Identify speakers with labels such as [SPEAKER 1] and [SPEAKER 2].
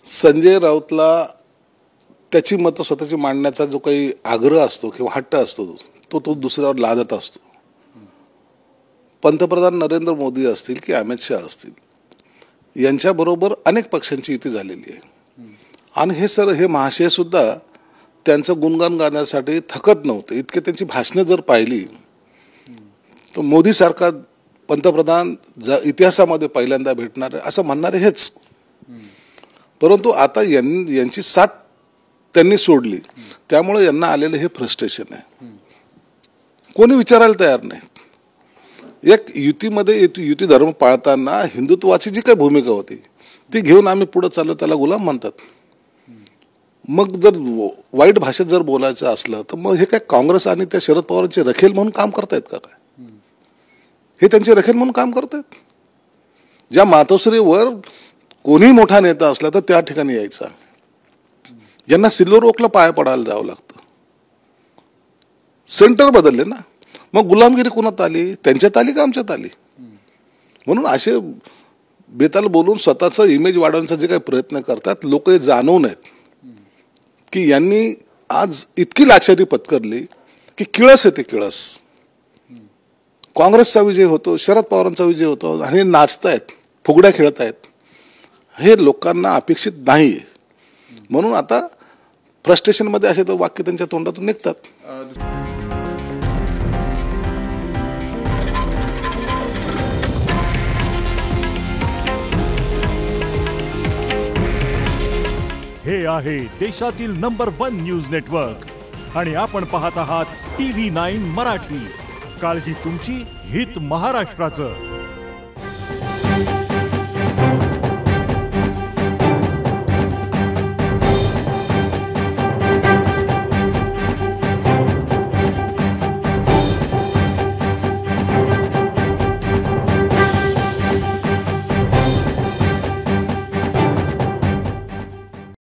[SPEAKER 1] संजय राऊतला त्याची मतं स्वतःची मांडण्याचा जो काही आग्रह असतो किंवा हट्ट असतो तो दुसऱ्यावर लादत असतो. पंतप्रधान नरेंद्र मोदी असतील की अमित शहा असतील यांच्याबरोबर अनेक पक्षांची युती झालेली आहे आणि हे महाशय सुद्धा त्यांचं गुणगान गाण्यासाठी थकत नव्हते. इतके त्यांची भाषणं जर पाहिली तर मोदीसारखा पंतप्रधान इतिहासामध्ये पहिल्यांदा भेटणार असं म्हणणारे हेच. परंतु आता यांची साथ त्यांनी सोडली त्यामुळे यांना आलेलं हे फ्रस्ट्रेशन आहे. कोणी विचारायला तयार नाही. एक युतीमध्ये युती धर्म पाळताना हिंदुत्वाची जी काही भूमिका होती ती घेऊन आम्ही पुढे चाललो त्याला गुलाम म्हणतात. मग जर वाईट भाषेत जर बोलायचं असलं तर मग हे काय काँग्रेस आणि त्या शरद पवारांचे रखेल म्हणून काम करतायत का काय? हे त्यांचे रखेल म्हणून काम करतायत. ज्या मातोश्रीवर कोणी मोठा नेता असला तर त्या ठिकाणी यायचा. यांना सिल्वर ओकला पाया पडायला जावं लागतं. सेंटर बदलले ना. मग गुलामगिरी कोणात आली? त्यांच्यात आली का आमच्यात आली? म्हणून असे बेताल बोलून स्वतःचा इमेज वाढवण्याचा जे काही प्रयत्न करतात लोक हे जाणवू नयेत की यांनी आज इतकी लाचारी पत्करली की किळस येते किळस. काँग्रेसचा विजय होतो, शरद पवारांचा विजय होतो आणि नाचतायत, फुगड्या खेळत आहेत. हे लोकांना अपेक्षित नाही. म्हणून आता फ्रस्ट्रेशनमध्ये असे तर वाक्य त्यांच्या तोंडातून निघतात.
[SPEAKER 2] हे आहे देशातील नंबर 1 न्यूज नेटवर्क आणि आपण पाहत आहात TV9 मराठी. काळजी तुमची, हित महाराष्ट्राचं.